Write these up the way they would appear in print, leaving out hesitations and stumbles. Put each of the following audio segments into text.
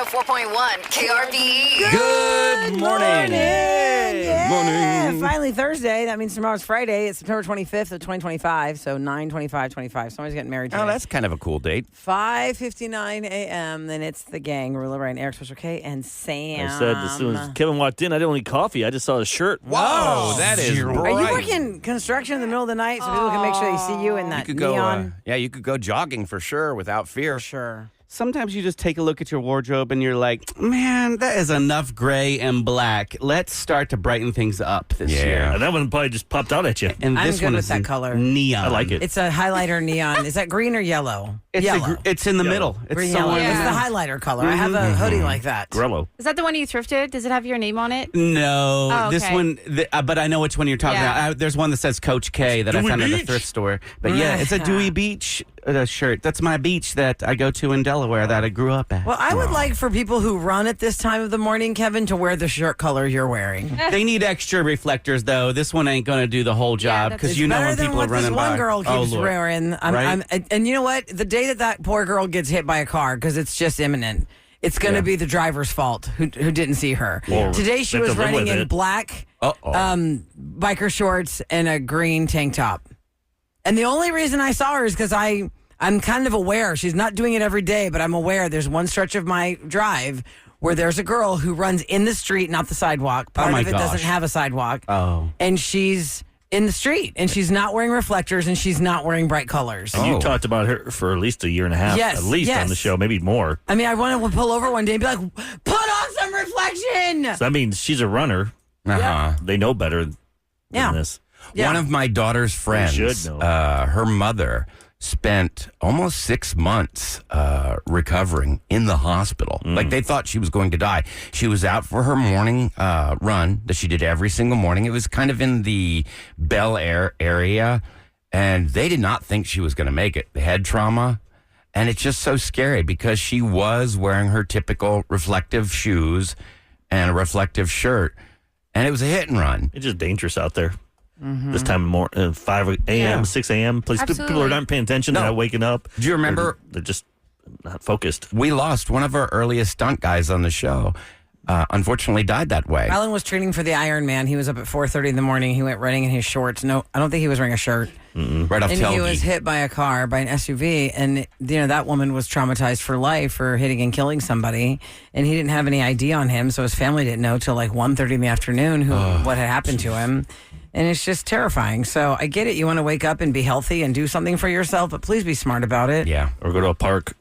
104.1 KRBE. Good morning. Yeah. Morning. Finally Thursday. That means tomorrow's Friday. It's September 25th of 2025. So 9/25/25. Someone's getting married today. Oh, that's kind of a cool date. 5:59 a.m. Then it's the gang. Rula, Ryan, Eric, Special K, and Sam. I said as soon as Kevin walked in, I didn't need coffee. I just saw his shirt. Whoa, that is Are bright. you working construction in the middle of the night so people can make sure they see you in that You could go, neon? you could go jogging for sure without fear. Sure. Sometimes you just take a look at your wardrobe and you're like, man, that is enough gray and black. Let's start to brighten things up this year. And that one probably just popped out at you. And I'm this good one with is that color. neon. I like it. It's a highlighter neon. Is that green or yellow? Yellow. It's in the middle. It's Green, somewhere yellow. in the It's middle. the highlighter color. I have a hoodie like that. Grello. Is that the one you thrifted? Does it have your name on it? No, Oh, this okay. one, but I know which one you're talking Yeah. about. There's one that says Coach K that I Dewey found at the Beach? thrift store. But yeah, it's a Dewey Beach shirt. That's my beach that I go to in Delaware that I grew up at. Well, I would like for people who run at this time of the morning, Kevin, to wear the shirt color you're wearing. They need extra reflectors, though. This one ain't going to do the whole job that's- because It's you know better when than people what are running this one by. girl keeps Lord. wearing. Right? And you know what? The day that poor girl gets hit by a car, because it's just imminent, it's going to be the driver's fault who didn't see her. Well, Today she they have was to live running with in it. black Uh-oh. biker shorts and a green tank top. And the only reason I saw her is because I'm kind of aware. She's not doing it every day, but I'm aware there's one stretch of my drive where there's a girl who runs in the street, not the sidewalk. Part my of it doesn't gosh. have a sidewalk. Oh. And she's in the street, and she's not wearing reflectors, and she's not wearing bright colors. And you Oh. talked about her for at least a year and a half, Yes, at least on yes. the show, maybe more. I mean, I want to pull over one day and be like, put on some reflection. So that means she's a runner. Uh-huh. They know better than Yeah. this. Yeah. One of my daughter's friends, should know. her mother spent almost 6 months recovering in the hospital. Like they thought she was going to die. She was out for her morning run that she did every single morning. It was kind of in the Bel Air area, and they did not think she was going to make it. The head trauma. And it's just so scary because she was wearing her typical reflective shoes and a reflective shirt, and it was a hit and run. It's just dangerous out there. This time of 5 a.m., 6 a.m. People Absolutely. are not paying attention. No. They're not waking up. Do you remember- They're just not focused. We lost one of our earliest stunt guys on the show. Unfortunately, died that way. Alan was training for the Ironman. He was up at 4:30 in the morning. He went running in his shorts. No, I don't think he was wearing a shirt. Right off And he Telge. was hit by a car, by an SUV, and that woman was traumatized for life for hitting and killing somebody, and he didn't have any ID on him, so his family didn't know till like 1:30 in the afternoon what had happened to him, and it's just terrifying. So I get it. You want to wake up and be healthy and do something for yourself, but please be smart about it. Yeah. Or go to a park.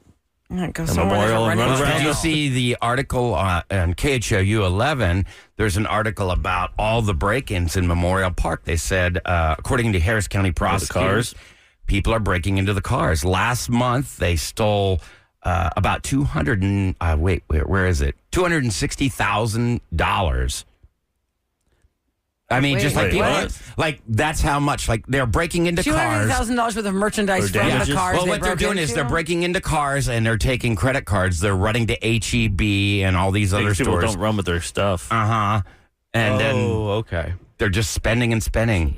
Yeah, go somewhere Memorial there's a and running run trail. Did you see the article on KHOU 11? There's an article about all the break-ins in Memorial Park. They said, according to Harris County prosecutors, cars? people are breaking into the cars. Last month, they stole about where is it? $260,000. I mean, just like Wait, people, what? like that's how much. Like they're breaking into cars. $200,000 worth of merchandise Or from the damages? cars. Well, they what they're broke doing is into. they're breaking into cars and they're taking credit cards. They're running to HEB and all these other People stores. don't run with their stuff. And then okay. they're just spending and spending.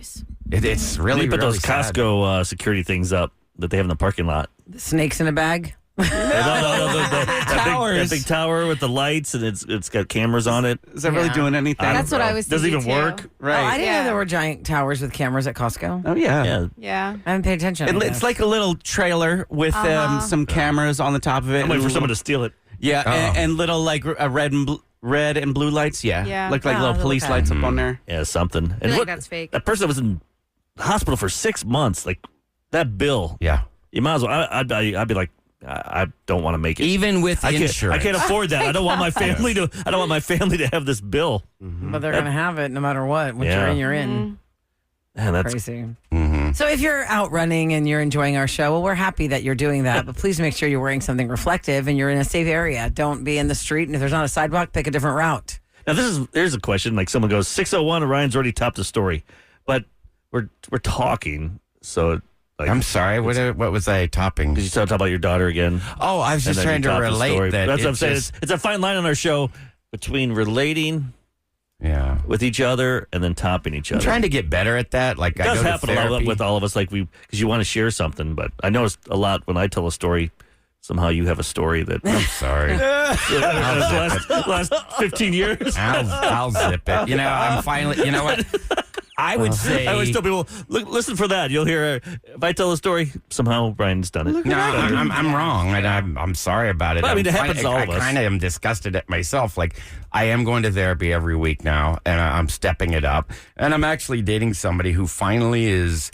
It's really, They put really those sad. Costco security things up that they have in the parking lot. Snakes in a bag. No, that big tower with the lights, and it's got cameras on it. Is that really Yeah. doing anything? That's what I was Doesn't thinking even too. work. Right. Oh, I didn't know Yeah. there were giant towers with cameras at Costco. Oh, yeah. Yeah. Yeah. I haven't paid attention. I It's guess. like a little trailer with some cameras on the top of it. I'm waiting for someone to steal it. Yeah, Oh. and little like red and blue lights. Yeah, Yeah. look like Oh, little they police look lights Mm-hmm. up on there. Yeah, something. I feel like that's fake. That person was in the hospital for 6 months. Like that bill. Yeah. You might as well. I'd be like, I don't want to make it. Even with I insurance. can't afford that. I don't want my family to. I don't want my family to have this bill. But they're going to have it no matter what. When Yeah. you're in, you're in. Man, that's Crazy. Mm-hmm. So if you're out running and you're enjoying our show, well, we're happy that you're doing that. But please make sure you're wearing something reflective and you're in a safe area. Don't be in the street. And if there's not a sidewalk, pick a different route. now. There's a question. Like someone goes 6:01, and Ryan's already topped the story, but we're talking. So like, I'm sorry. What was I topping? because you talk about your daughter again. Oh, I was just and then trying you to top the story. relate that. That's what I'm it's saying. just- It's a fine line on our show between relating yeah. with each other and then topping each I'm other. trying to get better at that. Like It does I go happen to a lot therapy. with all of us, like because you want to share something. But I notice a lot when I tell a story, somehow you have a story that I'm sorry. last 15 years. I'll zip it. You know, I'm finally. You know what? I would say. I always tell people, look, listen for that. You'll hear if I tell a story, somehow Brian's done it. No, I'm wrong, and I'm sorry about it. Well, I mean, it happens to all of us. I kind of am disgusted at myself. Like, I am going to therapy every week now, and I'm stepping it up. And I'm actually dating somebody who finally is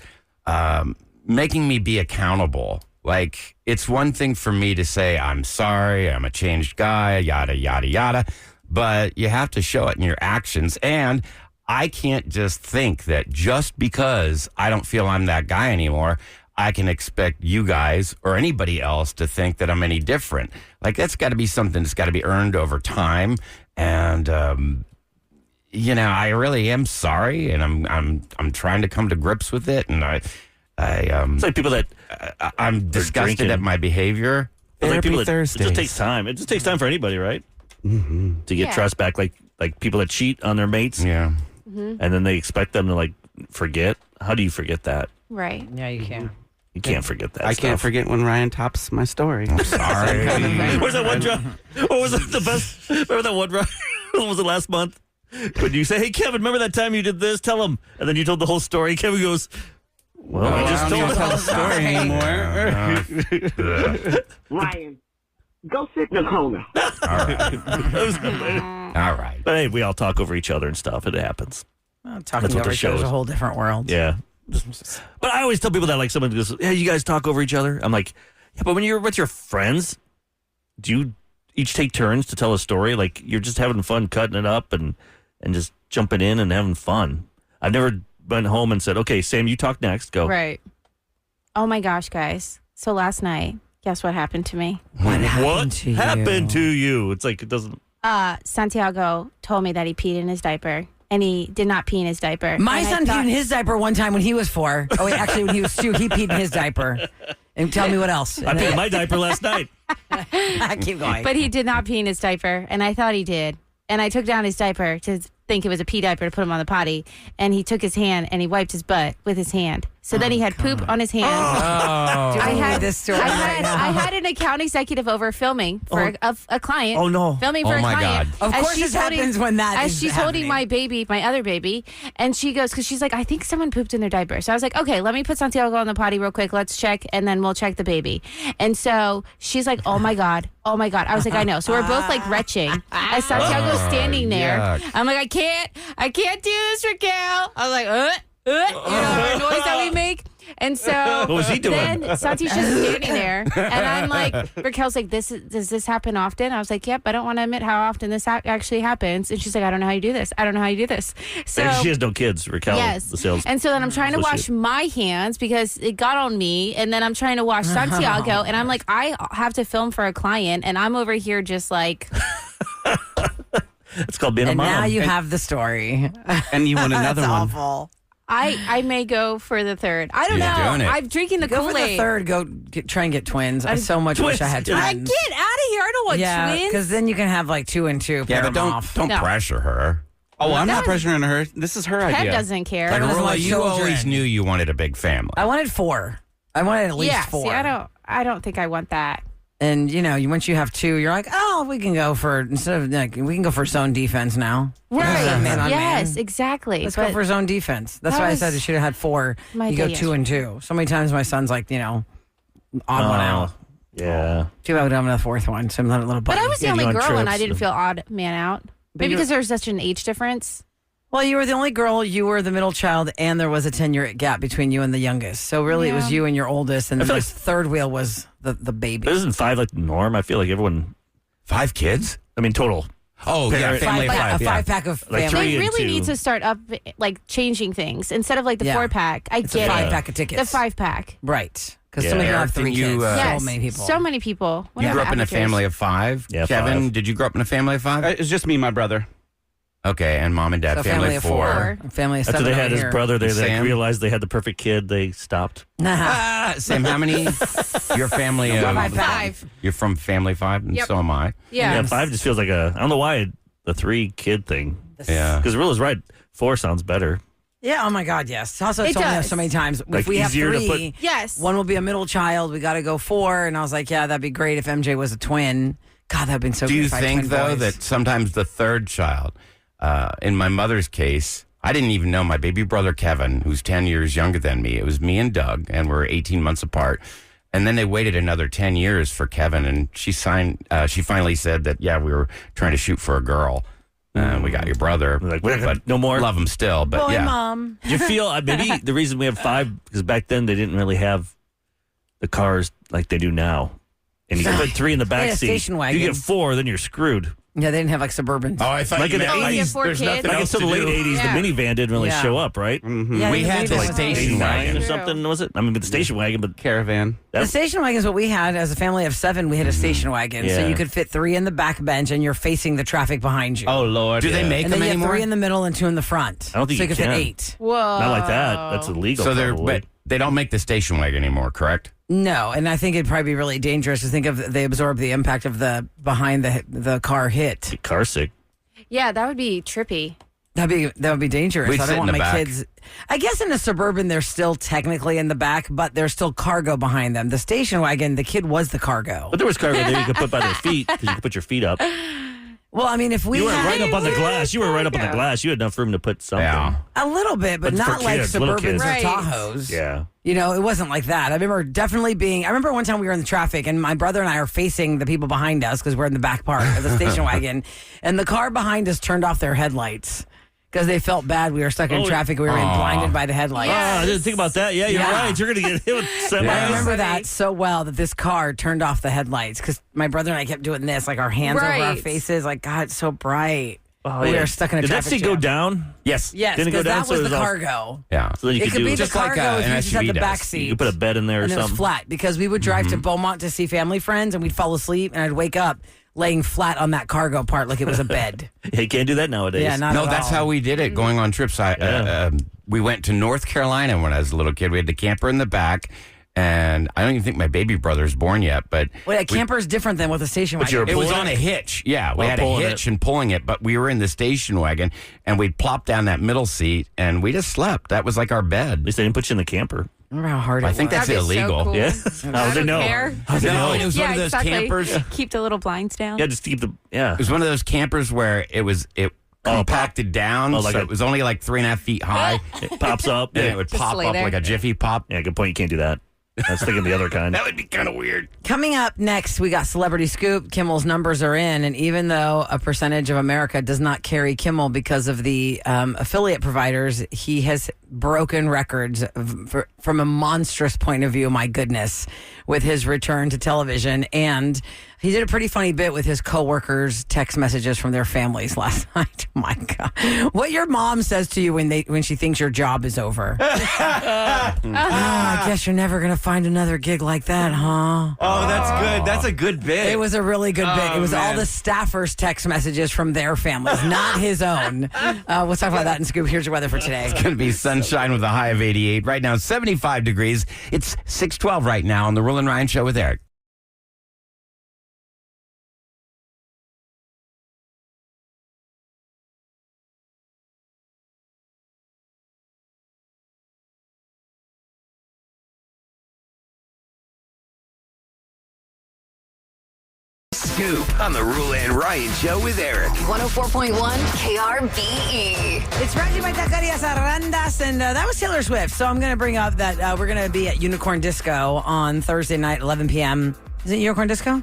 making me be accountable. Like, it's one thing for me to say, I'm sorry, I'm a changed guy, yada, yada, yada. But you have to show it in your actions. And I can't just think that just because I don't feel I'm that guy anymore, I can expect you guys or anybody else to think that I'm any different. Like, that's got to be something that's got to be earned over time. And, you know, I really am sorry, and I'm trying to come to grips with it. And It's like people that I'm disgusted drinking. at my behavior. it's like people that, it Thursdays. just takes time. It just takes time for anybody, right? Mm-hmm. To get trust back, like people that cheat on their mates, Yeah. and then they expect them to like forget. How do you forget that? Right. Yeah, you can. You can't forget that. I can't forget when Ryan tops my story. Sorry. Where's that one drop? What was it, the best? Remember that one drop? What was it last month? When you say, "Hey, Kevin, remember that time you did this? Tell him." And then you told the whole story. Kevin goes, "Well, I just I don't told even tell the him." story anymore. Ryan, go sit in the corner. All right. But hey, we all talk over each other and stuff. It happens. Well, That's talking what over the each other is show a is. whole different world. Yeah. But I always tell people that, like, someone goes, "Yeah, you guys talk over each other." I'm like, "Yeah, but when you're with your friends, do you each take turns to tell a story? Like, you're just having fun cutting it up and just jumping in and having fun." I've never went home and said, "Okay, Sam, you talk next. Go." Right. Oh my gosh, guys. So last night, guess what happened to me? What What to you? happened to you? It's like it doesn't. Santiago told me that he peed in his diaper, and he did not pee in his diaper. My And I son peed thought- in his diaper one time when he was 4. Oh, wait, actually, when he was 2, he peed in his diaper. And tell me what else. I peed in my diaper last night. Keep going. But he did not pee in his diaper, and I thought he did. And I took down his diaper to think it was a pee diaper to put him on the potty. And he took his hand and he wiped his butt with his hand. So then he had poop on his hand. Oh. I I had had this story I right had, now. I had an account executive over filming for a client. Oh, no. Filming for Oh, a my client. God. Of As course she's this happens when that as is she's holding happening. my other baby, and she goes, because she's like, I think someone pooped in their diaper. So I was like, okay, let me put Santiago on the potty real quick. Let's check, and then we'll check the baby. And so she's like, oh my God. I was like, I know. So we're both like retching as Santiago's standing there. yuck. I'm like, I can't do this, Raquel. I was like, you know, our noise that we make. And so What was he doing? then Santi's just standing there, and I'm like, Raquel's like, does this happen often? I was like, yep, I don't want to admit how often this actually happens. And she's like, I don't know how you do this. So And she has no kids, Raquel. yes. The sales. And so then I'm trying to So wash my hands because it got on me, and then I'm trying to wash Santiago, and I'm like, I have to film for a client, and I'm over here just like, It's called being a And mom. now you have the story. And you want another That's one. awful. I may go for the third. I don't You're know. doing it. I'm drinking the Go for the Kool-Aid. third. Go try and get twins. I so much wish I had twins. I get out of here. I don't want yeah, twins. because then you can have like 2 and 2. Yeah, pair but 'em off. don't No. pressure her. Oh, I'm not That pressuring her. This is her Kev idea. doesn't care. Like, doesn't Rolla, like you children. always knew you wanted a big family. I wanted 4. I wanted at least yeah, 4. see, I don't think I want that. And you know, once you have 2, you're like, oh, we can go for instead of like we can go for zone defense now. Right. Man on Yes, man. exactly. Let's But go for zone defense. That's that why I was said I should have had 4. my You go idea 2 and 2. So many times my son's like, you know, odd one out. Yeah. Too bad we don't have a 4th one. Some little buddy. But I was the Yeah, only you on girl, and I trips didn't feel odd man out. Maybe you- because there was such an age difference. Well, you were the only girl, you were the middle child, and there was a 10-year gap between you and the youngest. So really it was Yeah. you and your oldest, and I then feel the like- third wheel was the baby. But isn't 5 like the norm? I feel like everyone, 5 kids? I mean, total. Oh, yeah, Parent- family of Like 5. a Yeah. 5-pack of Like family. 3 They and really 2. need to start up, like, changing things. Instead of, like, the Yeah. 4-pack. I It's a get it. 5-pack of tickets. The 5-pack. Right. Because Yeah. some of you have Eric, 3 did you, kids. Yes. So many people. So many people. You Whatever grew up in a average is. family of 5? Yeah, Kevin, 5. did you grow up in a family of 5? It's just me and my brother. Okay, and mom and dad, So family of 4. A family of 7 After they had over his here. brother, they Sam? realized they had the perfect kid. They stopped. Sam, how many? Your family of 5. You're from family 5, and Yep. so am I. Yeah. Yeah, 5 just feels like I don't know why the 3 kid thing. Yeah. Because Rilla's right. 4 sounds better. Yeah, oh my God, yes. Also It told me does. so many times, Like, if we have easier to three, Yes. one will be a middle child, we got to go 4. And I was like, yeah, that'd be great if MJ was a twin. God, that would have been so Do good you if I had think, twin though, boys. that sometimes the third child, in my mother's case, I didn't even know my baby brother Kevin, who's 10 years younger than me. It was me and Doug, and we're 18 months apart. And then they waited another 10 years for Kevin, and she finally said that, yeah, we were trying to shoot for a girl. We got your brother. Like, we're not gonna- but no more? Love him still, but Boy, yeah. Mom. Do you feel maybe the reason we have 5 because back then they didn't really have the cars like they do now, and you can put 3 in the They back had a seat. station wagon. You get 4, then you're screwed. Yeah, they didn't have like Suburbans. Oh, I thought Like you in the meant, like, 80s, four there's kids. nothing Like else until the to late do. 80s, Yeah. the minivan didn't really Yeah. show up, right? Yeah, We the had minivan the wasn't station cheap. wagon. or True. something, was it? I mean, with the station wagon, but Caravan. The station wagon is what we had as a family of 7. We had a station wagon, so Yeah. you could fit 3 in the back bench, and you're facing the traffic behind you. Oh, Lord. Do they make and then them you have anymore? 3 in the middle and 2 in the front. I don't think so you you could can. fit 8. Whoa. not like that. That's illegal. So they're, probably. but they don't make the station wagon anymore, correct? No, and I think it'd probably be really dangerous to think of. They absorb the impact of the behind the car hit. Get car sick. Yeah, that would be trippy. That would be dangerous. We'd I sit don't in want the my back. kids. I guess in a Suburban, they're still technically in the back, but there's still cargo behind them. The station wagon, the kid was the cargo. But there was cargo there you could put by their feet because you could put your feet up. Well, I mean, if we You were had right up on the glass. You were right up on the glass. You had enough room to put something. Yeah. a little bit, but But not for like kids, little Suburbans kids. or Right. Tahoes. Yeah. You know, it wasn't like that. I remember definitely being. I remember one time we were in the traffic, and my brother and I are facing the people behind us because we're in the back part of the station wagon, and the car behind us turned off their headlights because they felt bad. We were stuck in Oh, traffic. We were getting blinded by the headlights. Yeah. Oh, I didn't think about that. Yeah, you're Yeah. right. You're going to get hit with semis. I remember Funny. that so well that this car turned off the headlights because my brother and I kept doing this, like our hands over our Right. faces, like God, it's so bright. Oh, We yeah. were stuck in a Did that traffic seat go jam. down? Yes. Yes, Didn't it go because down, that so was it the was all- cargo. Yeah. So then you It could could do be the just like, cargo if an you just had SUV the back does. seat. You could put a bed in there or and it was something. flat because we would drive to Beaumont to see family friends and we'd fall asleep and I'd wake up laying flat on that cargo part like it was a bed. Yeah, you can't do that nowadays. Yeah, not No, at that's all. how we did it going on trips. We went to North Carolina when I was a little kid. We had the camper in the back, and I don't even think my baby brother's born yet. But Wait, a camper is different than with a station But wagon. you're it was pulling on a it? hitch. Yeah, we Oh, had a pulling hitch it. and pulling it, but we were in the station wagon, and we'd plop down that middle seat, and we just slept. That was like our At bed. least they didn't put you in the camper. Remember how hard it I think was? that's That'd be so illegal. cool. Yeah. I How would they don't know? care. How would they No, know? it was one of those campers. Keep the little blinds down. Yeah, just keep the. Yeah. It was one of those campers where it compacted down, Oh, like so a- it was only like 3.5 feet high, It pops up. and Yeah. it would Just pop lay up there. like a Jiffy Pop. Yeah, good point. You can't do that. I was thinking the other kind. That would be kind of weird. Coming up next, we got Celebrity Scoop. Kimmel's numbers are in, and even though a percentage of America does not carry Kimmel because of the affiliate providers, he has broken records from a monstrous point of view, my goodness, with his return to television. And he did a pretty funny bit with his coworkers' text messages from their families last night. My God. What your mom says to you when she thinks your job is over. I guess you're never going to find another gig like that, huh? Oh, that's good. That's a good bit. It was a really good bit. Oh, It was all man. the staffers' text messages from their families, not his own. We'll talk about that in Scoop. Here's your weather for today. It's going to be sunshine with a high of 88. Right now, 75 degrees. It's 6:12 right now on the Rule and Ryan Show with Eric. Scoop on the Rule and Ryan Show with Eric. 104.1 KRBE. It's brought to you by Taquerias Arandas, and that was Taylor Swift. So I'm going to bring up that we're going to be at Unicorn Disco on Thursday night, 11 p.m. Is it Unicorn Disco?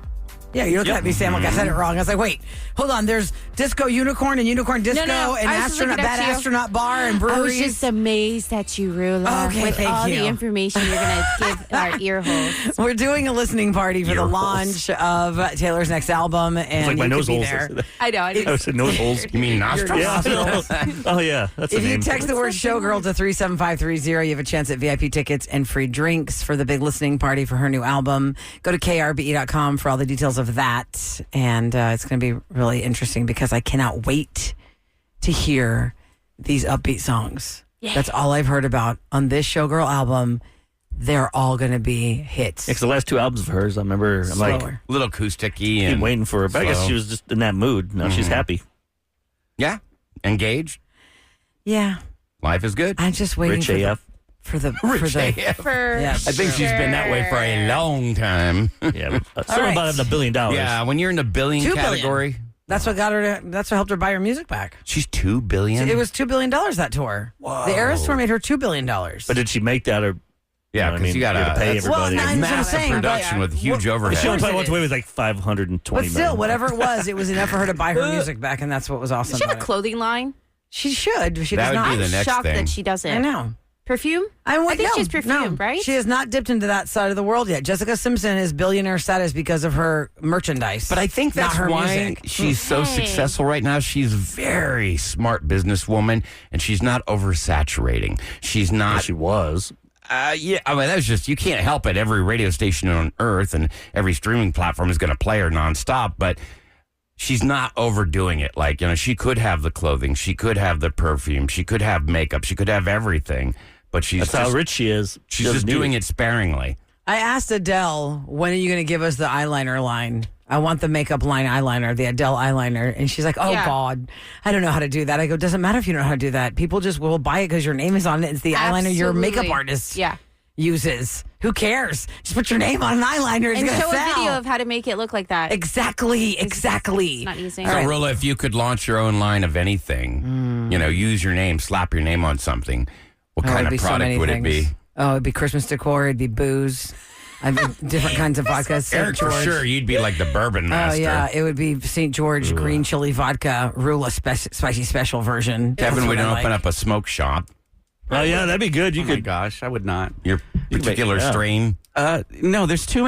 Yeah, you're looking at me, Sam, like I said it wrong. I was like, wait, hold on. There's Disco Unicorn and Unicorn Disco No, and I was just astronaut, looking at Bad you. Astronaut Bar and I was breweries. just amazed at you, Rula, Okay, with thank all you. the information you're going to give our ear holes. We're doing a listening party for the Ear holes. launch of Taylor's next album, and It's like my you nose could be holes. there. I know. I said nose holes. You mean nostrils? Yeah. I know. Oh, yeah. That's If the you name. text the word showgirl to 37530, you have a chance at VIP tickets and free drinks for the big listening party for her new album. Go to krbe.com for all the details of that. And it's going to be really interesting because I cannot wait to hear these upbeat songs. Yeah. That's all I've heard about on this showgirl album. They're all going to be hits. Yeah, 'cause the last two albums of hers, I remember, I'm like, Slower. Little acoustic-y. keep and waiting for her. But I guess slow. she was just in that mood. Now she's happy. Yeah. Engaged. Yeah. Life is good. I'm just waiting Rich for AF. Yes. I think she's been that way for a long time. Yeah, something right. about having $1 billion. Yeah, when you're in the billion $2 billion. category, That's what got her. That's what helped her buy her music back. she's $2 billion. It was $2 billion that tour. Whoa. The Eras tour made her $2 billion. But did she make that or? Yeah, You know what I because mean? you got You had to pay that's everybody. Well, I'm massive saying, but- production with huge overhead. She only course probably it walked away is. with like $520 But still, million. whatever it was enough for her to buy her music back, and that's what was awesome. Does she have a about it. clothing line? She should. She That does would not. be the next Shocked thing. that she doesn't. I know. Perfume? I think she's perfume, right? She has not dipped into that side of the world yet. Jessica Simpson is billionaire status because of her merchandise. But I think not that's her why music. she's so Hey. successful right now. She's a very smart businesswoman, and she's not oversaturating. She's Well, not. she was. Yeah, I mean, that's just, you can't help it. Every radio station on earth and every streaming platform is going to play her nonstop, but she's not overdoing it. Like, she could have the clothing, she could have the perfume, she could have makeup, she could have everything, but That's how rich she is. she's just doing it sparingly. I asked Adele, when are you going to give us the eyeliner line? I want the makeup line eyeliner, the Adele eyeliner. And she's like, oh, Yeah. God, I don't know how to do that. I go, doesn't matter if you don't know how to do that. People just will buy it because your name is on it. It's the eyeliner your makeup Absolutely. artist Yeah. uses. Who cares? Just put your name on an eyeliner. It's And going to show sell. a video of how to make it look like that. Exactly. Not easy. So, Rilla, if you could launch your own line of anything, use your name, slap your name on something, what Oh, kind it'd of be so product many would things. it be? Oh, it'd be Christmas decor. It'd be booze. I mean, different kinds of vodka. St. Eric, for George. sure, you'd be like the bourbon Oh, master. yeah. It would be St. George green chili vodka, Rula spicy special version. Kevin, That's we'd what I open like. up a smoke shop. Oh yeah, that'd be good. You Oh my could. gosh, I would not. Your particular yeah. strain. No, there's too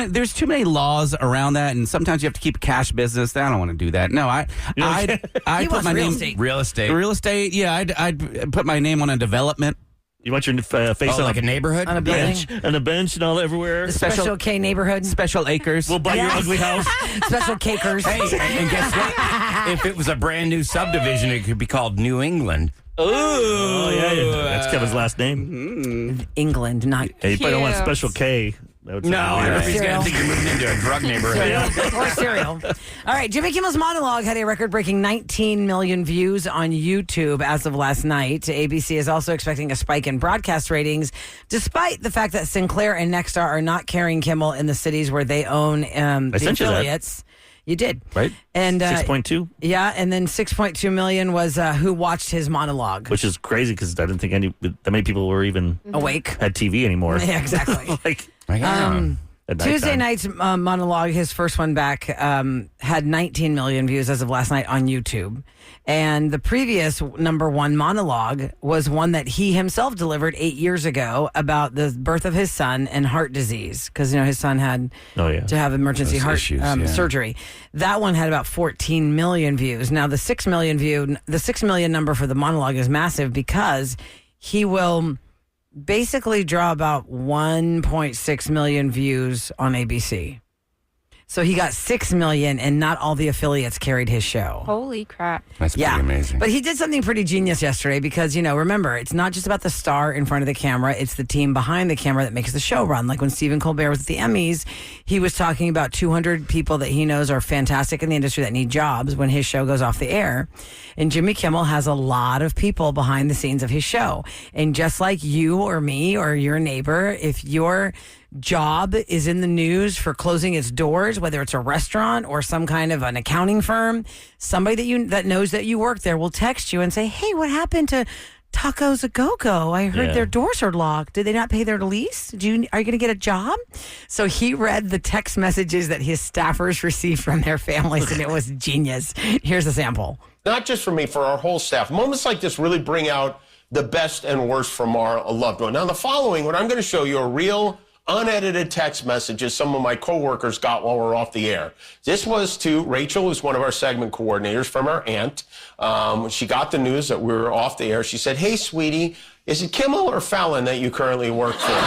many laws around that, and sometimes you have to keep a cash business. I don't want to do that. No, I'd He put wants my real name. estate. Real estate. Real estate, yeah, I'd put my name on a development. You want your face Oh, on like a neighborhood? On a building. bench and a bench and all everywhere. The Special K neighborhood. Special acres. We'll buy your Yes. ugly house. Special cakers. Hey, and guess what? If it was a brand new subdivision, it could be called New England. Oh yeah. That's Kevin's last name. England, not Hey, you probably don't want Cute. Special K. That would sound No, weird. everybody's going Cereal. to think you're moving into a drug neighborhood. or cereal. All right, Jimmy Kimmel's monologue had a record-breaking 19 million views on YouTube as of last night. ABC is also expecting a spike in broadcast ratings, despite the fact that Sinclair and Nexstar are not carrying Kimmel in the cities where they own the sent you that. affiliates. You did, Right? And 6.2, yeah, and then 6.2 million was who watched his monologue. which is crazy because I didn't think that many people were even Awake. had TV anymore. Yeah, exactly. Like at Tuesday nighttime. night's monologue, his first one back, had 19 million views as of last night on YouTube. And the previous number one monologue was one that he himself delivered 8 years ago about the birth of his son and heart disease. Because, his son had Oh, yeah. to have emergency Those heart issues, yeah. surgery. That one had about 14 million views. Now, the 6 million number for the monologue is massive because he will basically draw about 1.6 million views on ABC. So he got 6 million, and not all the affiliates carried his show. Holy crap. That's pretty amazing. But he did something pretty genius yesterday because, remember, it's not just about the star in front of the camera. It's the team behind the camera that makes the show run. Like when Stephen Colbert was at the Emmys, he was talking about 200 people that he knows are fantastic in the industry that need jobs when his show goes off the air. And Jimmy Kimmel has a lot of people behind the scenes of his show. And just like you or me or your neighbor, if your job is in the news for closing its doors, whether it's a restaurant or some kind of an accounting firm, somebody that knows that you work there will text you and say, hey, what happened to Tacos A Go-Go? I heard Yeah. their doors are locked. Did they not pay their lease? Are you going to get a job? So he read the text messages that his staffers received from their families, and it was genius. Here's a sample. Not just for me, for our whole staff. Moments like this really bring out the best and worst from our loved one. Now, the following, what I'm going to show you are real unedited text messages some of my coworkers got while we're off the air. This was to Rachel, who's one of our segment coordinators, from her aunt. She got the news that we were off the air. She said, hey, sweetie, is it Kimmel or Fallon that you currently work for?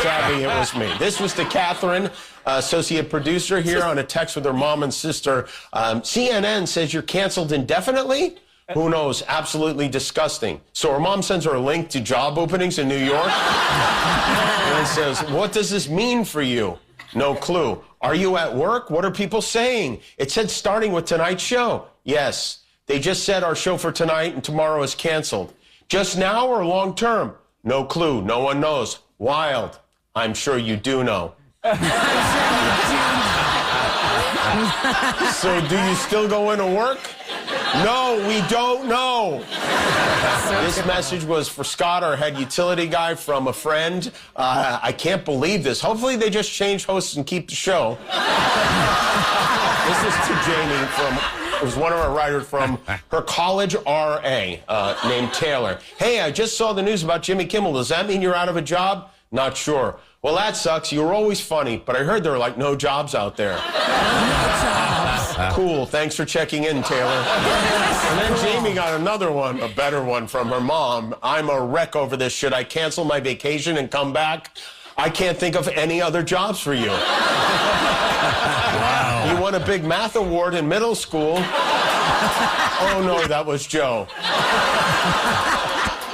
Sadly, it was me. This was to Catherine, associate producer here, on a text with her mom and sister. CNN says you're canceled indefinitely? Who knows? Absolutely disgusting. So her mom sends her a link to job openings in New York. And it says, what does this mean for you? No clue. Are you at work? What are people saying? It said starting with tonight's show. Yes. They just said our show for tonight and tomorrow is canceled. Just now or long term? No clue. No one knows. Wild. I'm sure you do know. So do you still go into work? No, we don't know. This message was for Scott, our head utility guy, from a friend. I can't believe this. Hopefully they just change hosts and keep the show. This is to Jamie it was one of our writers from her college RA named Taylor. Hey, I just saw the news about Jimmy Kimmel. Does that mean you're out of a job? Not sure. Well, that sucks. You were always funny, but I heard there were no jobs out there. Cool. Thanks for checking in, Taylor. And then Jamie got another one, a better one from her mom. I'm a wreck over this. Should I cancel my vacation and come back? I can't think of any other jobs for you. Wow. You won a big math award in middle school. Oh, no, that was Joe.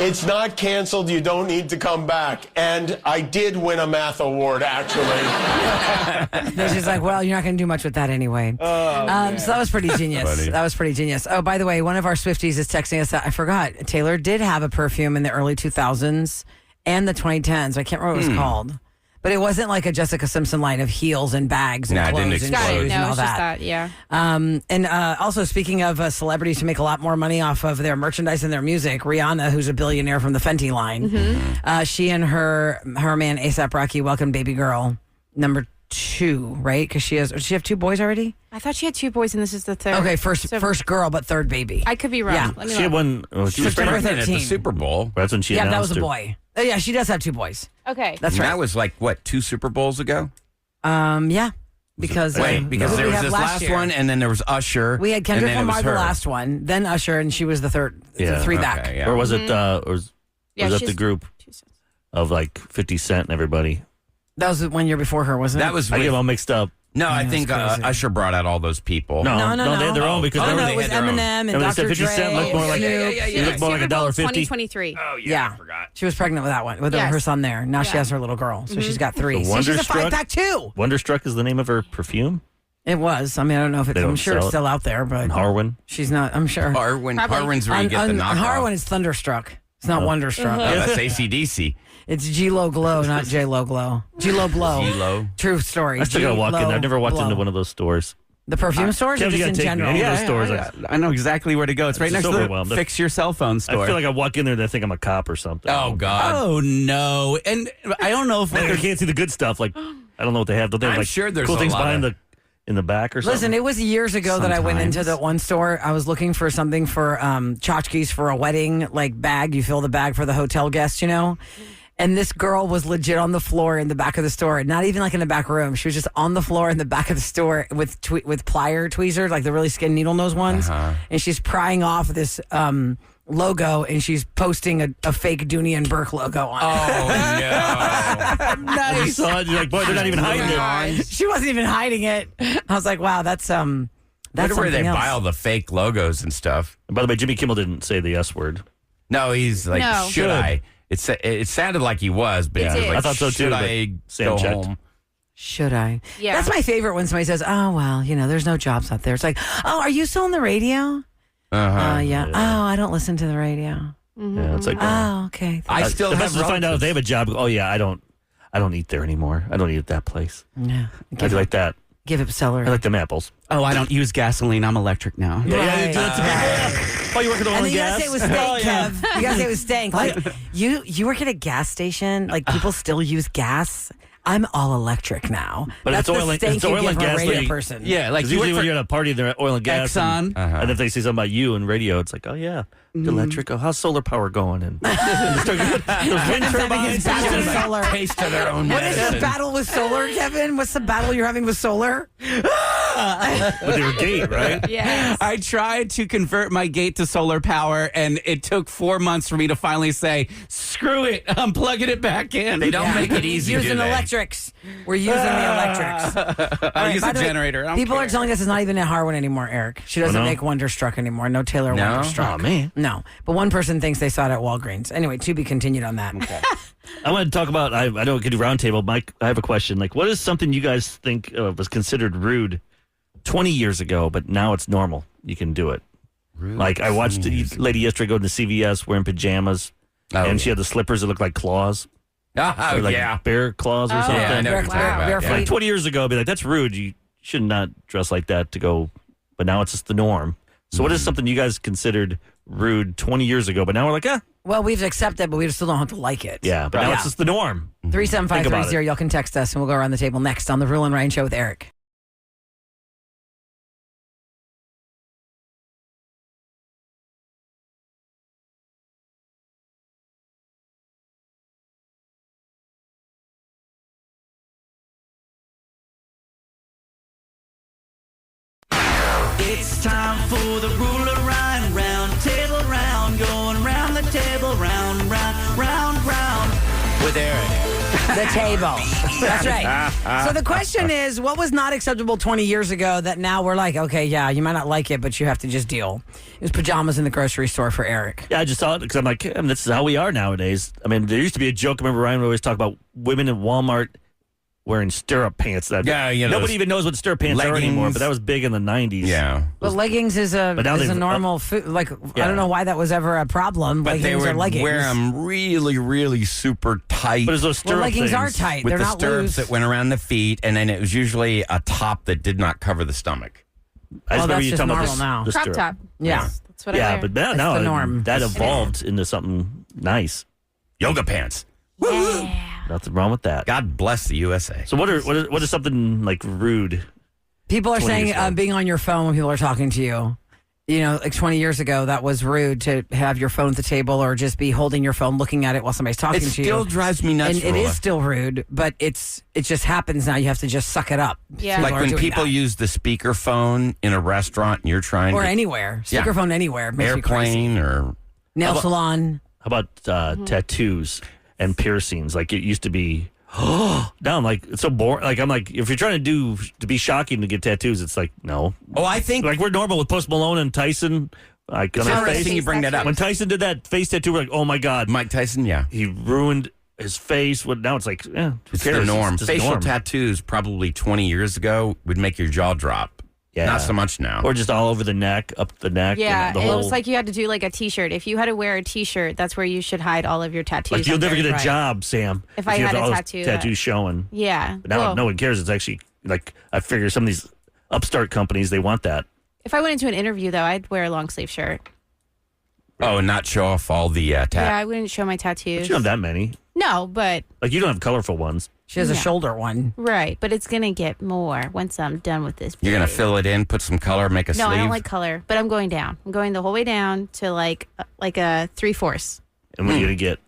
It's not canceled. You don't need to come back. And I did win a math award, actually. Then she's like, well, you're not going to do much with that anyway. So that was pretty genius. Funny. That was pretty genius. Oh, by the way, one of our Swifties is texting us. I forgot. Taylor did have a perfume in the early 2000s and the 2010s. I can't remember what it was called. But it wasn't like a Jessica Simpson line of heels and bags and Nah, it clothes didn't and explode. shoes No, and all it's just that, yeah. And also, speaking of celebrities who make a lot more money off of their merchandise and their music, Rihanna, who's a billionaire from the Fenty line, she and her man A$AP Rocky welcomed baby girl number 2, right? Because does she have 2 boys already? I thought she had 2 boys and this is the third. Okay, first girl, but third baby. I could be wrong. Yeah. Let me She had look. one. Oh, she was September pregnant. At the 13. Super Bowl. That's when she Yeah, announced that was a her. boy. Yeah, she does have 2 boys. Okay. That's And right. that was like, what, 2 Super Bowls ago? Yeah. Because Wait, because who did there we was have this last year? one, and then there was Usher. We had and Kendrick then it was Lamar the her. last one, then Usher, and she was the third, Yeah. the 3 Okay, back. yeah. Or was it? Or was Yeah, that she's the group 2 cents. of like 50 Cent and everybody? That was 1 year before her, wasn't it? That was I get with, them all mixed up. no, I think that's crazy. Usher brought out all those people. No, No. they had their own because Oh, Oh, they no, were. it was had their own. Eminem and And they said Dr. 50 Dre. Cent looked more like Snoop. he looked more like Super Bowl $1.50. 2023. Oh, yeah, Yeah. I forgot. She was pregnant with that one, with Yes. her son there. Now she Yeah. has her little girl, so she's got 3. So See, she's a Wonderstruck? 5-pack too. Wonderstruck is the name of her perfume. It was. I mean, I don't know if it's. They don't I'm sure it's sell it. still out there, but And Harwin. she's not. I'm sure. Harwin's Probably. where you get the knockoff. Harwin is Thunderstruck. It's not Wonderstruck. Oh, that's AC/DC. It's G-Lo Glow, not J-Lo Glow. G-Lo Blow. G-Lo. True story. I still gotta walk in there. I've never walked into one of those stores. The perfume stores or Kev, you just gotta in take me. general? Any of those stores. I know exactly where to go. It's right It's next just to the overwhelmed. Fix Your Cell Phone store. I feel like I walk in there and they think I'm a cop or something. Oh, God. Oh, no. And I don't know if Like, I can't see the good stuff. Like, I don't know what they have. Don't they have I'm like sure there's cool a things lot behind of- in the back or something? Listen, it was years ago that I went into Sometimes. the one store. I was looking for something for tchotchkes for a wedding, like bag. You fill the bag for the hotel guests, you know? And this girl was legit on the floor in the back of the store, not even like in the back room. She was just on the floor in the back of the store with plier tweezers, like the really skin needle nose ones. And she's prying off this logo, and she's posting a fake Dooney and Burke logo on it. Oh, no. You saw it, you're like, boy, they're not even hiding it. She wasn't even hiding it. I was like, wow, that's Wonder where they something else. buy all the fake logos and stuff. And by the way, Jimmy Kimmel didn't say the S word. No, he's like, No. should I? It sounded like he was, but It he was did. like, I thought so, too, should but I Sam go checked. home? Should I? Yeah. That's my favorite when somebody says, oh, well, there's no jobs out there. It's like, oh, are you still on the radio? Yeah. Oh, I don't listen to the radio. Yeah, it's like Oh, okay. I still the have best is to find out if they have a job. Oh yeah, I don't eat there anymore. I don't eat at that place. Yeah. I do like that. Give it celery. I like them apples. Oh, I don't use gasoline. I'm electric now. Right. do that to people. Oh, you work at oil And and then you gotta gas? say it was stank, Oh, yeah. Kev. You gotta say it was stank. Like you work at a gas station. Like people still use gas. I'm all electric now. But That's it's the oil and- stank it's you oil give and for a gas, radio like- person. Yeah, like 'Cause you usually work when for you're at a party, they're at oil and gas. Exxon. And if they say something about you and radio, it's like, oh yeah, electric. Oh, how's solar power going? And those wind turbines. Battle with solar. Taste of their own What is the medicine. battle with solar, Kevin? What's the battle you're having with solar? But they were gay, right? Yes. I tried to convert my gate to solar power, and it took 4 months for me to finally say, screw it, I'm plugging it back in. They don't make it easy, Using do they? electrics. We're using the electrics. I'll use By a the way, generator. I don't People care. are telling us it's not even at Harwin anymore, Eric. She doesn't no? make Wonderstruck anymore. No Taylor No? Wonderstruck. Oh, man. No. But one person thinks they saw it at Walgreens. Anyway, to be continued on that. I want to talk about. I know we could do roundtable. Mike, I have a question. Like, what is something you guys think was considered rude 20 years ago, but now it's normal? You can do it. Like I watched a lady yesterday go to CVS wearing pajamas, and she had the slippers that looked like claws. Oh, like yeah. bear claws or something. Yeah, I know what you're talking about. Bare Yeah. Like 20 years ago, I'd be like, that's rude. You should not dress like that to go. But now it's just the norm. So what is something you guys considered rude 20 years ago? But now we're like, Well, we've accepted, but we still don't have to like it. yeah. But now it's just the norm. 37530. Y'all can text us, and we'll go around the table next on the Rule and Ryan Show with Eric. It's time for the Rule and Ryan round table round, going round the table round, round With Eric. The table. That's right. So the question is, what was not acceptable 20 years ago that now we're like, okay, yeah, you might not like it, but you have to just deal? It was pajamas in the grocery store for Eric. Yeah, I just saw it because I'm like, this is how we are nowadays. I mean, there used to be a joke. I remember Ryan would always talk about women in Walmart wearing stirrup pants. Nobody even knows what stirrup pants are anymore, but that was big in the 90s. Yeah. But leggings is a normal food. Like, I don't know why that was ever a problem. But they would leggings. wear them really, really super tight. But it's those stirrup leggings things are tight. With They're the not stirrups loose. that went around the feet, and then it was usually a top that did not cover the stomach. I just remember that's you just talking normal about now. the Crop stirrup. top. Yeah. That's what I Yeah, wear. but That's now the norm. that evolved into something nice. Yoga pants. Yeah. Nothing wrong with that. God bless the USA. So what is something like rude? People are 20 saying years ago. being on your phone when people are talking to you. You know, like 20 years ago, that was rude to have your phone at the table or just be holding your phone, looking at it while somebody's talking It to you. still drives me nuts. And it Rula. is still rude, but it just happens now. You have to just suck it up. Yeah. People Like are when doing people that. use the speakerphone in a restaurant and you're trying or to anywhere, Yeah. speakerphone anywhere, makes me crazy. airplane or Nail salon. How about tattoos and piercings? Like it used to be. Now I'm like, it's so boring. Like I'm like, if you're trying to be shocking to get tattoos, it's like no. I think Like we're normal with Post Malone and Tyson. Like on it's his interesting face. you bring that up. When Tyson did that face tattoo, we're like, oh my god, Mike Tyson, yeah. he ruined his face. Now it's like, who It's cares? the norm. It's just Facial norm. tattoos probably 20 years ago would make your jaw drop. Yeah. Not so much now. Or just all over the neck, up the neck. Yeah, and the it whole, was like you had to do like a T-shirt. If you had to wear a T-shirt, that's where you should hide all of your tattoos. like you'll never under. get a job, Sam. If I you had have a all those tattoo, tattoos showing. Yeah. But now Well, no one cares. It's actually like I figure some of these upstart companies they want that. if I went into an interview, though, I'd wear a long sleeve shirt. Oh, and not show off all the Yeah, tat. I wouldn't show my tattoos. But you don't have that many. No, but Like you don't have colorful ones. She has a Yeah. shoulder one. right. But it's gonna get more once I'm done with this. You're going to period. fill it in, put some color, make a No, sleeve. I don't like color, but I'm going down. I'm going the whole way down to like a 3/4. And what are you gonna get?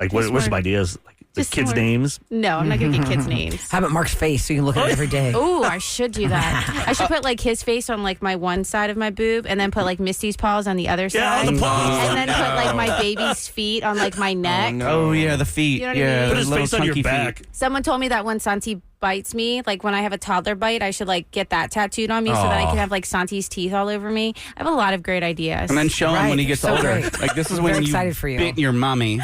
Like what's Just some more- ideas? Like the just kids' more- names? No, I'm not gonna get kids' names. How about Mark's face so you can look at it every day? Oh, I should do that. I should put like his face on like my one side of my boob, and then put like Misty's paws on the other Yeah, side, on the paws. and then put like my baby's feet on like my neck. Oh yeah, the feet. You know what I mean? yeah, Put the his little face on your chunky back. feet. Someone told me that when Santi bites me, like when I have a toddler bite, I should like get that tattooed on me so that I can have like Santi's teeth all over me. I have a lot of great ideas. And then show him Right, when he gets so older. great. Like this is I'm when very you excited for you. bit your mommy.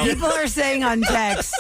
People are saying on text.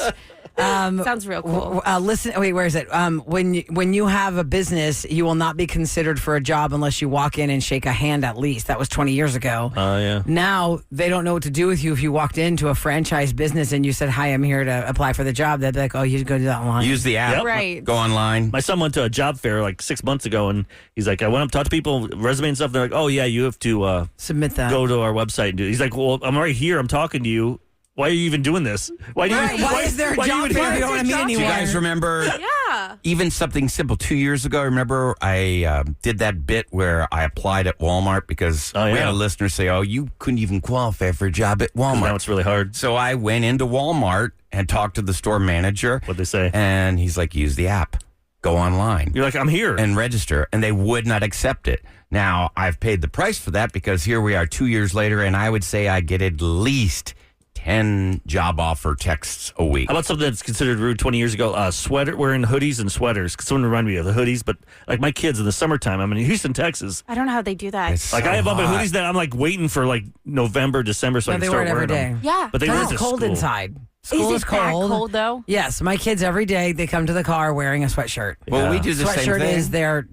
Sounds real cool. Listen, wait, where is it? When you have a business, you will not be considered for a job unless you walk in and shake a hand at least. That was 20 years ago. Oh yeah. Now they don't know what to do with you if you walked into a franchise business and you said, "Hi, I'm here to apply for the job." They'd be like, "Oh, you go do that online." Use the app. Yep. Right. Go online. My son went to a job fair like 6 months ago, and he's like, I went up to talk to people, resume and stuff. They're like, oh yeah, you have to Submit that. go to our website and do it. He's like, well, I'm right here. I'm talking to you. Why are you even doing this? Why do you? Right, why is there a why are you job even fair if here? you don't want to meet Do you anyone? guys remember Yeah. even something simple 2 years ago? Remember I did that bit where I applied at Walmart because Oh, we yeah. had a listener say, oh, you couldn't even qualify for a job at Now Walmart. it's really hard. So I went into Walmart and talked to the store manager. What'd they say? And he's like, use the app. Go online. You're like, I'm here. And register, and they would not accept it. Now, I've paid the price for that because here we are 2 years later, and I would say I get at least 10 job offer texts a week. How about something that's considered rude 20 years ago? Sweater, wearing hoodies and sweaters. Someone reminded me of the hoodies, but like my kids in the summertime, I'm in Houston, Texas. I don't know how they do that. It's Like so I have on my hot. hoodies that I'm like waiting for like November, December so I No, can they wear start it every wearing them. day. Yeah. But they wear it It's to cold school. inside. School is it that cold. cold though? Yes, my kids every day they come to the car wearing a sweatshirt. Well, we do the same Sweatshirt thing. is their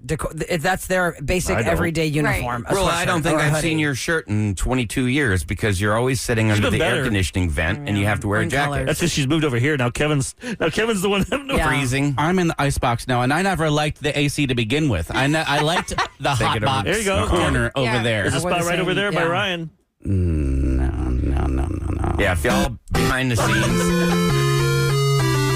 that's their basic I don't. everyday uniform. a Well, I sweatshirt don't think or a I've hoodie. seen your shirt in 22 years because you're always sitting under been the air better. conditioning vent and you have to wear a One jacket. color. That's because she's moved over here. Now Kevin's the one having to Yeah. Freezing. I'm in the icebox now, and I never liked the AC to begin with. I liked the hot it over. box There you go. corner over Yeah. there. There's a We're spot the right over same, there by yeah. Ryan. No. Yeah, if y'all behind the scenes,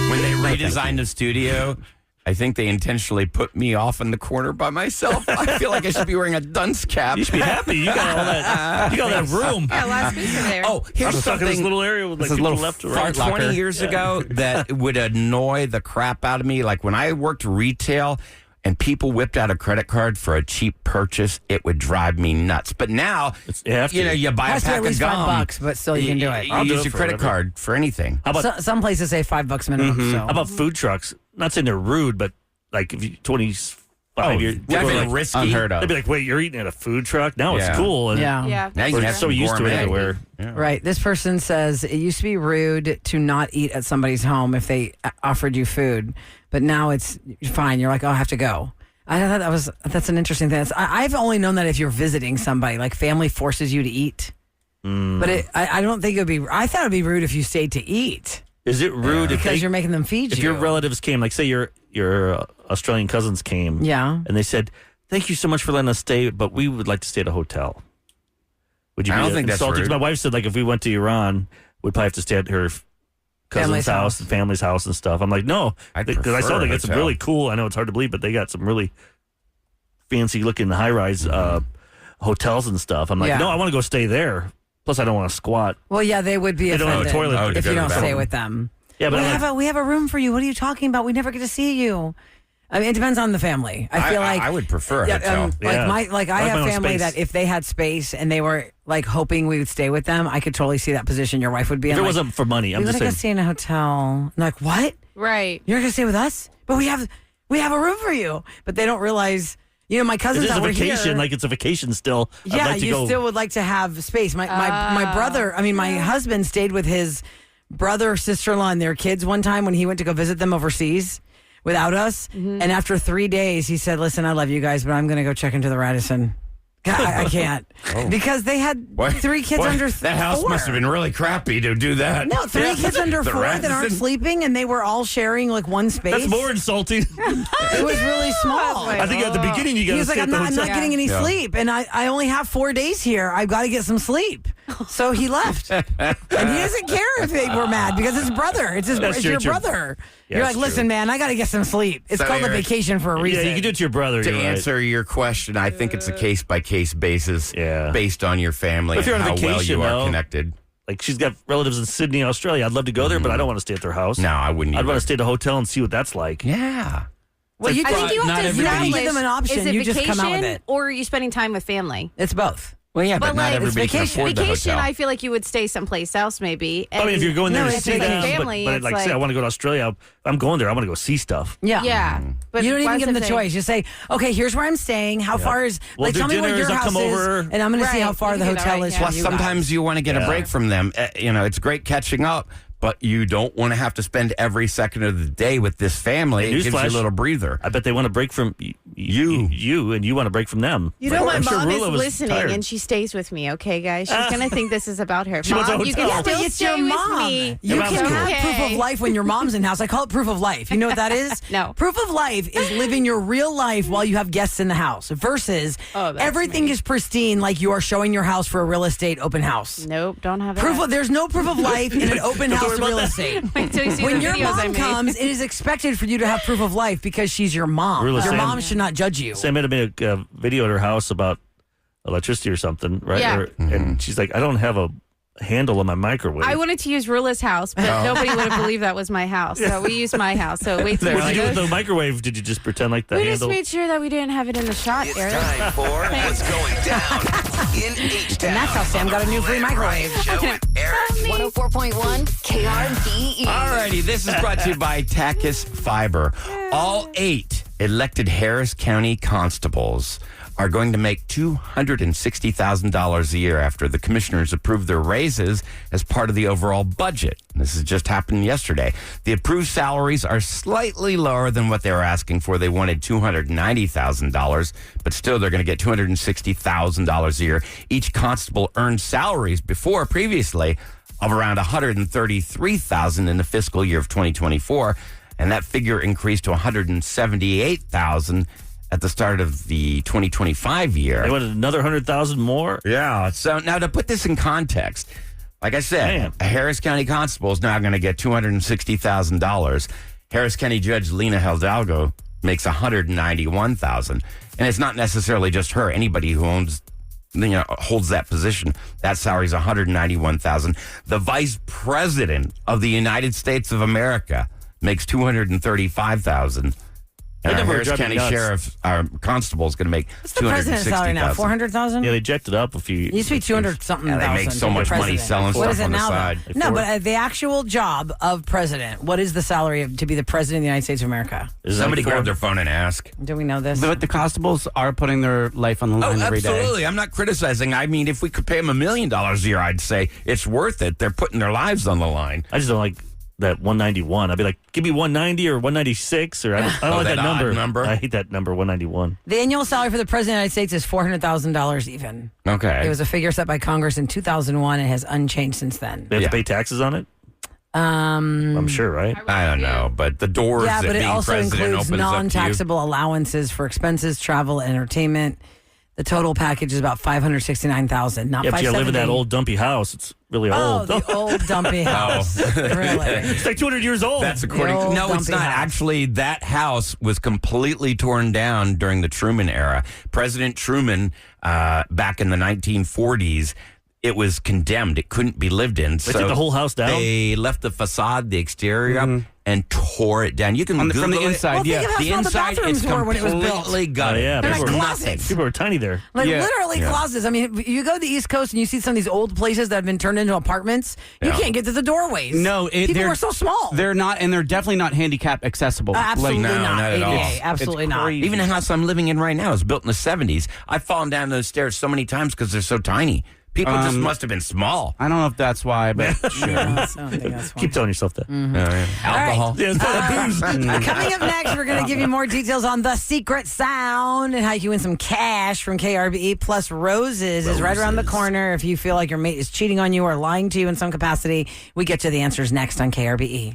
when they redesigned the studio, I think they intentionally put me off in the corner by myself. I feel like I should be wearing a dunce cap. You should be happy. You got all that. You got all that room. Yeah, last week over there. Oh, I here's was stuck in this something little area with like This is a people little left to fart right. locker. 20 years ago that would annoy the crap out of me. Like when I worked retail and people whipped out a credit card for a cheap purchase, it would drive me nuts. But now, You have to. you buy a Has to be pack at least of gum. $5, but still you can do it. You I'll do use it your for credit whatever. card for anything. How about Some places say $5 minimum. So how about food trucks? Not saying they're rude, but like if you 25 years, definitely like, risky. Unheard they'd of. be like, "Wait, you're eating at a food truck? Now Yeah. it's cool." And yeah. yeah. Now you we're can have so some used to it gourmet. everywhere. Right. This person says it used to be rude to not eat at somebody's home if they offered you food, but now it's fine. You're like, oh, I have to go. I thought that's an interesting thing. I've only known that if you're visiting somebody, like family forces you to eat. But I don't think it would be. I thought it would be rude if you stayed to eat Is it rude if because you're making them feed if you. your relatives came, like say your Australian cousins came, Yeah. and they said, "Thank you so much for letting us stay, but we would like to stay at a hotel." Would you I be don't think that's insulted? rude. My wife said, like, if we went to Iran, we'd probably have to stay at her cousin's Family's house house. and family's house and stuff. I'm like, no, I'd because I saw prefer they a got some hotel. really cool. I know it's hard to believe, but they got some really fancy looking high rise hotels and stuff. I'm like, Yeah. no, I want to go stay there. Plus, I don't want to squat. Well, yeah, they would be They don't have a offended toilet. Oh, to if go you to don't the stay bathroom. with them. Yeah, but I'm like, We have a room for you. What are you talking about? We never get to see you. I mean, it depends on the family. I feel like I would prefer a hotel. Yeah. I I like my have own family space. that if they had space and they were like hoping we would stay with them, I could totally see that position your wife would be in. if it like, wasn't for money, I'm we just gotta go saying. stay in a hotel. I'm like, what? Right. You're gonna stay with us? But we have a room for you. But they don't realize. You know, my It cousins is a that were vacation, here. like it's a vacation still. Yeah, I'd like to you go. still would like to have space. My brother, I mean, my husband stayed with his brother, sister-in-law, and their kids one time when he went to go visit them overseas without us. And after 3 days, he said, "Listen, I love you guys, but I'm going to go check into the Radisson. I can't because they had What? 3 kids What? under that house 4. must have been really crappy to do that. No, 3 kids under The 4 that aren't Radisson? sleeping, and they were all sharing like one space. That's more insulting. It was really small. I think at the beginning you He got to was like, stay at I'm the not hotel. getting any sleep, and I only have 4 days here. I've got to get some sleep. So he left, and he doesn't care if they were mad because it's brother. It's That's your true. brother. Yeah, You're that's like, listen, man, I got to get some sleep. It's So called a you're- vacation for a Yeah, reason. you can do it to your brother. To you're right. answer your question, I think it's a case by case basis, Yeah. based on your family If you're and on how well vacation, you are though, connected. Like she's got relatives in Sydney, Australia. I'd love to go there, but I don't want to stay at their house. No, I wouldn't. I'd either. want to stay at a hotel and see what that's like. Yeah. well, you I think you not have to everybody- establish, give them an option. Is it You just vacation come out with it. or are you spending time with family? it's both. Well, yeah, but, But, not like, it's everybody can vacation. afford the Vacation, hotel. I feel like you would stay someplace else maybe. I mean, if you're going there No, to it's see like them, family, but it's like, say I like- want to go to Australia, if I'm going there. I want to go see stuff. Yeah. Yeah. But You don't even what's give them the if choice. You say, okay, here's where I'm staying. How far is, We'll do tell me where dinners, your I'll house come is, over. and I'm going to see Right. how far You the can do that, hotel right, is yeah. from Plus, you sometimes guys. you want to get a break from them. It's great catching up, but you don't want to have to spend every second of the day with this family. It gives you a Newsflash. little breather. I bet they want to break from you, and you want to break from them. You know, my I'm sure mom is Rula was listening tired. and she stays with me, okay, guys? She's going to think this is about her. She wants a Mom, you can hotel. still But it's stay your with mom. me. You Your mom's can cool. have proof of life when your mom's in house. I call it proof of life. You know what that is? No. Proof of life is living your real life while you have guests in the house versus that's everything me. is pristine like you are showing your house for a real estate open house. Nope, don't have Proof that. of, there's no proof of life in an open Don't house worry about real that. estate. Wait till you see When the your videos I mom made. comes, it is expected for you to have proof of life because she's your mom. Rula, Your Sam- mom should not judge you. Sam had made a video at her house about electricity or something, right? Yeah. And she's like, I don't have a handle on my microwave. I wanted to use Rula's house, but nobody would have believed that was my house. So we used my house. So wait till What did you you do see with those. the microwave? Did you just pretend like the We handle? just made sure that we didn't have it in the shot, It's Eric. time for What's Going Down in H-Town. And that's how Sam got a new free microwave. Show with Eric. 104.1 KRBE. Alrighty, this is brought to you by Takis Fiber. All 8 elected Harris County constables are going to make $260,000 a year after the commissioners approved their raises as part of the overall budget. This has just happened yesterday. The approved salaries are slightly lower than what they were asking for. They wanted $290,000, but still they're going to get $260,000 a year. Each constable earned salaries previously of around $133,000 in the fiscal year of 2024, and that figure increased to $178,000 at the start of the 2025 year. They wanted another 100,000 more. Yeah. So now to put this in context, like I said, a Harris County constable is now going to get $260,000. Harris County Judge Lena Hidalgo makes $191,000, and it's not necessarily just her. Anybody who holds that position, that salary is $191,000. The Vice President of the United States of America makes $235,000. And our Harris County Sheriff, our constable, is going to make $260,000. What's the president's salary now? $400,000? Yeah, they jacked it up a few. It used to be 200-something thousand. They make so much money selling what stuff is it on the now, side. No, but the actual job of president, what is the salary to be the president of the United States of America? Somebody grab their phone and ask. Do we know this? But the constables are putting their life on the line every day. Absolutely. I'm not criticizing. I mean, if we could pay them $1 million a year, I'd say it's worth it. They're putting their lives on the line. I just don't like that 191. I'd be like, give me 190 or 196, or I don't like that number. I hate that number, 191. The annual salary for the president of the United States is $400,000 even. Okay. It was a figure set by Congress in 2001 and has unchanged since then. They have to pay taxes on it? I'm sure, right? I don't know, but the doors Yeah, that but it being also president includes opens up to you. non-taxable allowances for expenses, travel, entertainment. The total package is about $569,000, not Yeah, but you live in that $570,000. old dumpy house. It's really old. Oh, the old dumpy house. Really? It's like 200 years old. That's according. old No, it's dumpy not. house. Actually, that house was completely torn down during the Truman era. President Truman, back in the 1940s, it was condemned. It couldn't be lived in. They took the whole house down? They left the facade, the exterior up, and tore it down. You can from Google the it. inside. Well, think of how The small the inside is bathrooms were when it was built. completely gutted. Oh, yeah. They're There's like nothing. closets. People were tiny there. Like Yeah. literally closets. I mean, you go to the East Coast and you see some of these old places that have been turned into apartments. You can't get to the doorways. No, people they're are so small. They're not, and they're definitely not handicap accessible. Absolutely no, not. not at all. ADA, absolutely not. crazy. Even the house I'm living in right now is built in the 70s. I've fallen down those stairs so many times because they're so tiny. People just must have been small. I don't know if that's why, but sure. I don't think that's Keep telling yourself that. Alcohol. Yeah, it's probably booze. Coming up next, we're going to give you more details on the secret sound and how you can win some cash from KRBE. Plus, Roses is right around the corner. If you feel like your mate is cheating on you or lying to you in some capacity, we get to the answers next on KRBE.